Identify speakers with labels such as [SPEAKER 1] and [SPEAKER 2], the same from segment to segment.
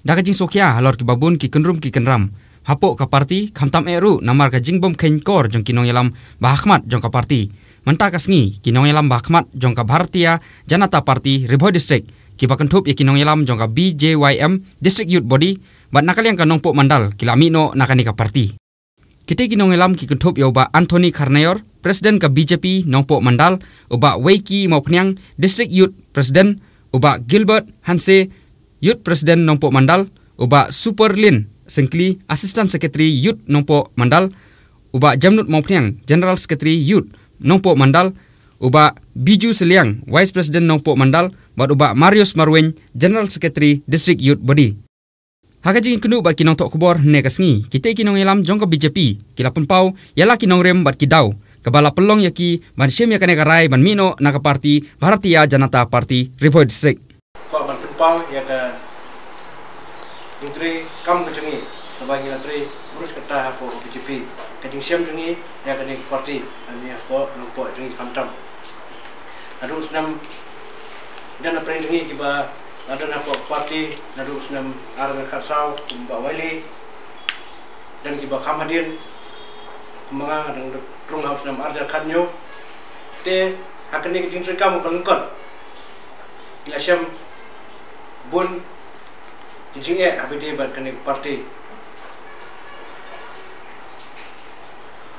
[SPEAKER 1] Dakajing sokia halor ki babun ki kenrum ki kenram. Hapok ka parti khamtam eru namar ka jingbom kor jong kinong yalam bahakmat jong ka parti. Manta kasngi kinong yalam bahakmat jong ka Bharatiya Janata Party Ribhoi District. Ki bakentup ya kinong yalam jong ka BJYM District Youth Body bat nakaliang ka nongpo mandal kilamino nakani ka parti. Kita kinong yalam ki kentup ya uba Anthony Karnayor Presiden ka BJP nongpo mandal uba Weiki Maupnyang District Youth President uba Gilbert Hanse Youth President nongpo mandal uba Superlin Sengkli Assistant Secretary Youth nongpo mandal uba Jamnut Maupnyang General Secretary Youth nongpo mandal uba Biju Seliang Vice President nongpo mandal bat uba Marius Marwen General Secretary District Youth Body. Hakajing kenu bat kinong tok kubor ne kasngi kita kinong yalam jong ka BJP kila pau yala kinong rem bat kidau kabala pelong yaki ban syem yakane karai ban mino naka parti Bharatiya Janata Party Ribhoi District.
[SPEAKER 2] Ko ban pau ya ka intri kam kejungi bagi latri urus kata ko BJP kajing syem jungi ya ka ni parti ani ko nompo jungi kamtam. Adu senam dan apa jungi kiba ada nak parti nadu senam arang kasau Mbak Wali dan kiba Khamadin kumanga dan trung haus senam arja kanyo te hakani kiting serkam bangkot ila syam bun jinge abide ban kani parti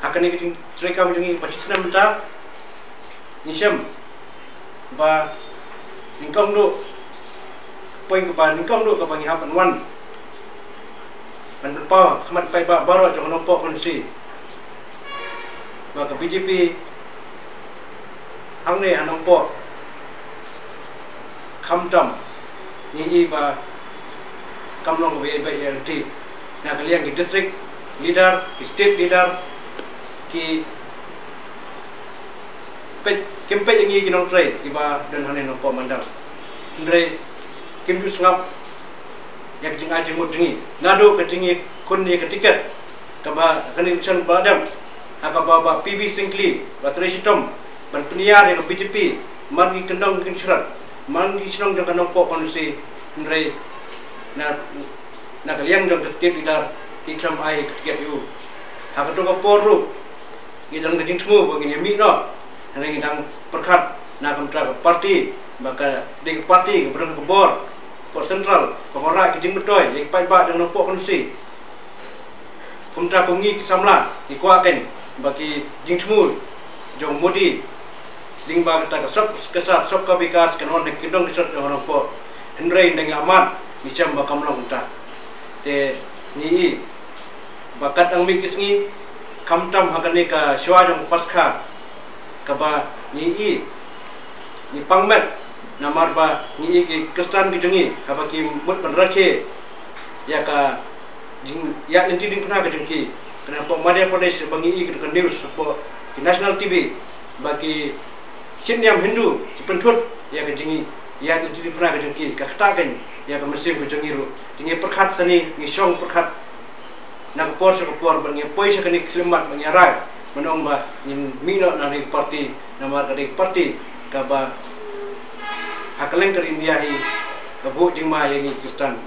[SPEAKER 2] hakani kiting serkam jungi pasti senam ta nisyam ba ningkong do poin ke ban ningkong do ke bangi hapan wan ban pa khamat pai ba baro jong nompo konsi ba ke BJP hangne anompo khamtam ni ba kamlong be ti na kaliang ki district leader ki state leader ki kempe yang ini kinong try iba dan hane nompo mandal ndre kimdu sngap yak jing ajing mudngi ngado ketingi kunni ke tiket kaba kanin chan badam akaba ba PB Singkli batresitom ban peniar yang BJP mangi kendong kin syarat mangi sinong jang nompo konsi ndre na kaliang jang state leader kikram ai tiket yu hakato ka poru ngidang geding semu begini mi no hari ini perkat nak kontra parti maka di parti kemudian kebor port sentral pengorak kijing betul yang pai-pai dengan nompo konsi kontra pengi kisamla ikuaken bagi jing semul jong modi ding ba kata kesat sop ka bikas kanon nek kidong kesat dengan nompo henry dengan amat macam bakam long ta te ni bakat ang mikisngi kamtam hakane ka shwa jong paskha kaba ni pangmet namar ba ni ki kristan bidungi kaba ki mut berrakhe ya ka jing ya nanti ding pernah bidungki kenapa Madhya Pradesh bangi ki ke news po ki national TV bagi Chinyam Hindu pentut ya ke jingi ya nanti ding pernah bidungki ka katakan ya ka mesim bidungi ru jingi perkhat sani ni song perkhat nak por sa por bangi poisa kani klimat bangi rai menong ba in mino na ni parti namar ka parti ka ba hakaleng ker India hi ka bu jing ma yang Kristan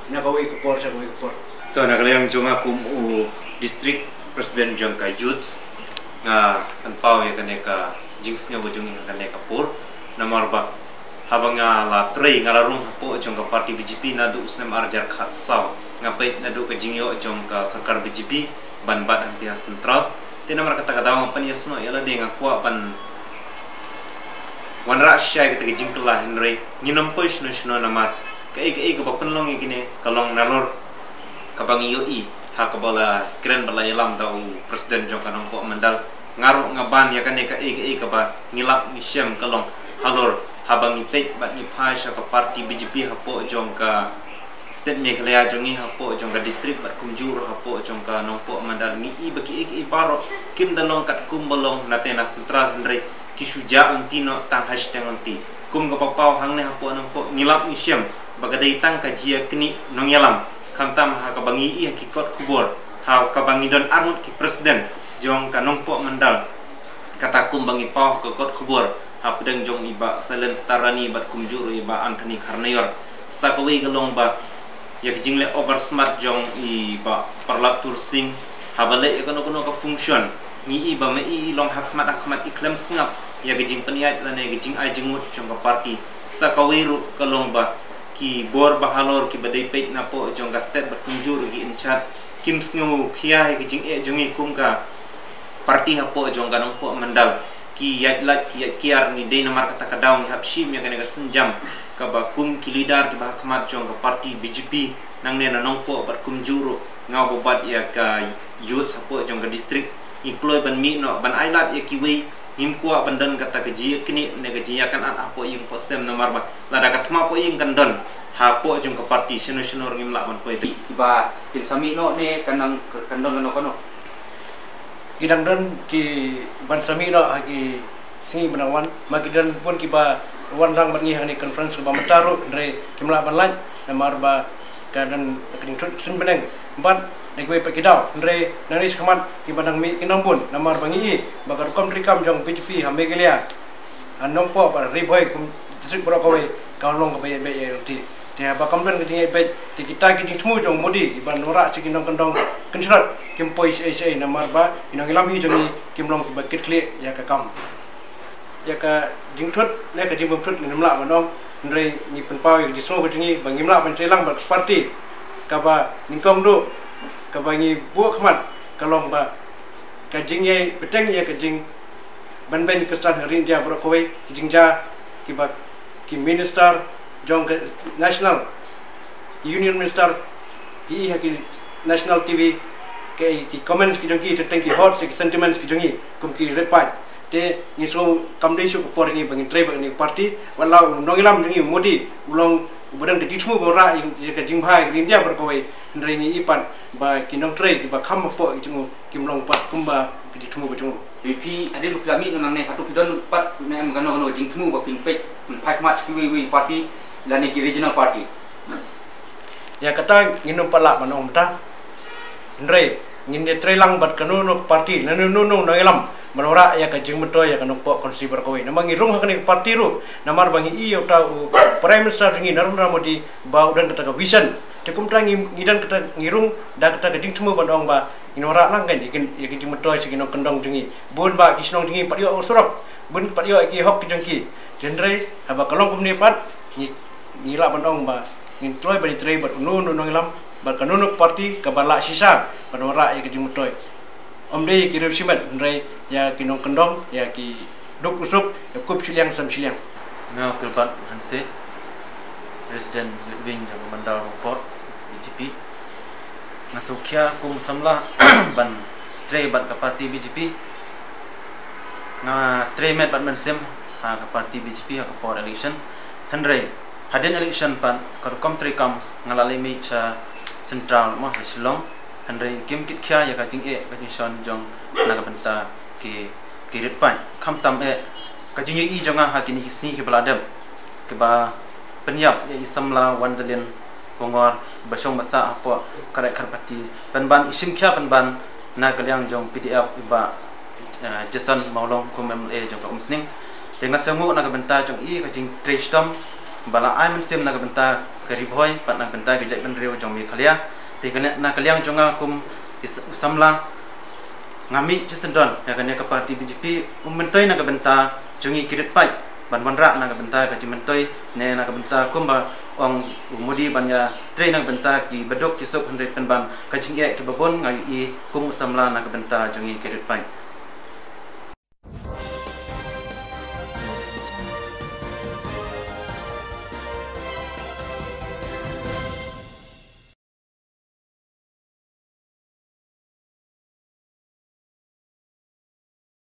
[SPEAKER 2] na ka wi ka por sa wi ka por
[SPEAKER 3] to na kaleng jonga kum u district president jong ka youth nga an pau ya kane ka jings nga bu jong kane ka por namar ba habanga la trei nga la rung po jong ka parti BJP na du usnam arjar khat saw nga pait na du ka jingyo jong ka sarkar BJP ban bat antia sentral tina mar kata-kata ang paniasno yala ding akwa pan wanra shay kata jingkla henry nginom push no shno namar kai ko bapenlong igine kalong nalor kabang yoi hakabala kren bala yalam daw presiden jong kanong po mandal ngaro ngaban ya kane kai ka ba ngilap ni syem kalong halor habang ipek bat ni phasha ka parti BJP hapo jong ka state Meghalaya jongi hapo jong ka district bat kumjur hapo jong ka nompo mandal ni baki paro kim dalong kat kumbalong natena central henry kisuja antino tang hashtag anti kum ka papau hangne hapo nompo ngilap ni syem bagadai tang ka jia kini nongyalam kamtam ha ka bangi kikot kubor ha ka bangi don armut ki presiden jong ka nompo mandal kata kum bangi pau ka kot kubor ha pedang jong iba salen starani bat kumjur iba Anthony Karnayor sakawi galong ba ya jing le over smart jong I ba parlap tursing habale ya kono ka function ni I ba me I long hakmat iklam singap ya jing peniat dan ya jing ai jing mut jong ka party sakawiru kalong ba ki bor bahalor ki badai peit napo jong ka step berkunjur ki inchat kim sngu khia ki jing jongi kum ka parti hapo jong ka nongpo mandal ki yat lat ki kiar ni de namar kata kadaung hap shim ya ka senjam ka ba kum ki leader ki ba khamat jong ka parti BJP nang ne na nongpo berkunjur ngau bobat ya ka youth hapo jong ka district employ ban mi no ban ailat ya ki we him kuat bandan kata keji kini negaji akan apa yang postem nomor ba lada katma po yang kandon hapo jong ke parti seno ngim la man po itu
[SPEAKER 1] iba tin sami no ne kandon kono
[SPEAKER 2] gidang don ki ban sami no ki singi benawan magidan pun ki ba wan rang bangi hani conference ba mataru re kimla ban lan nomor ba kadan kening sun beneng empat nekwe pekidau andre nani sekamat ki badang mi kinambun namar bangi bakar kom trikam jong PJP hambe gelia anong po par riboy kum disik brokowe kaulong ke be ti dia bakam dan ke be ti kita ki tmu jong modi ban ora sikinong kendong kensrat kim poi sa namar ba inong ilam hi jong kimlong ki bakit kle ya ka kam ya ka jingthut le ka jingbum thut nimla manong andre ni penpau di so ke jingi bangimla ban trelang ba parti ka ba ningkong do kabangi buak khmat kalong ba kajing ye beteng ye kajing ban kestan hari dia brokowe kajing ja ki minister jong ke national union minister ki national TV ki comments ki jong ki teteng ki hot sentiments ki jongi kum ki repat te ni so kamdei su por ni bangin tre bangin parti walau nogilam jongi modi ulong budang de ditmu bora ye kajing bhai rin dia brokowe ndreni ipan ba kinong tre ba kham po itungu kimlong pat kumba ditmu bajungu
[SPEAKER 1] BP ade lu klami nang ne hatu pidon pat ne magano jingtmu ba pinpet phak match ki party lani ki regional party
[SPEAKER 2] ya kata nginum pala manom ta ndre nginde tre lang bat kanu party nanu ngelam manora ya ka jing beto ya kanu po konsi berkowe namang irung hakani party ru namar bangi I ta prime minister ngi Narendra Modi ba udan kata vision tekum tangi ngidan kata ngirung da kata geding temu bandong ba inora lang kan ikin jing beto sikino kendong jungi bun ba kisnong jungi patio usurok bun patio ki hok jengki jendre aba kalong kumni pat ni la bandong ba ngin troy bani tre bat ngelam ba kanunuk party ka bala sisa panora ya geding beto omde ki rev simat ndrai ya kinong kendong ya ki duk usuk ya kup siliang sam siliang
[SPEAKER 4] na kelbat hanse Presiden Wing jang mandal port BJP ngasukia kum samla ban tre bat ka parti BJP na tre met bat mensem ha ka parti BJP ha ka port election handrai haden election pan ka kom tre kam ngalale mi cha central ma Shillong handrai kim kit kya ya ka ting e ka shon jong na ka benta ki ret pan kham tam e ka jing I jonga ha kini si ki baladam ke ba penyap ya samla wandalian bongor basong masa apa karek karpati penban isim kya penban na kaliang jong PDF iba jason maulong kum MLA jong ka umsning tenga sengu na ka benta jong I ka jing trestom bala ai mensem na ka benta ka riboy pat na benta ka jai ben reu jong mi khalia te kana na kaliang jonga kum samla ngami cisendon ya kan ka parti BJP mentoi na ka benta jongi kirit pai ban ra na ka benta ka jimentoi ne na ka benta kumba ong mudi banya train na benta ki bedok kisok 100 ban ka jinge ki babon ngai I kum samla na ka benta jongi kirit pai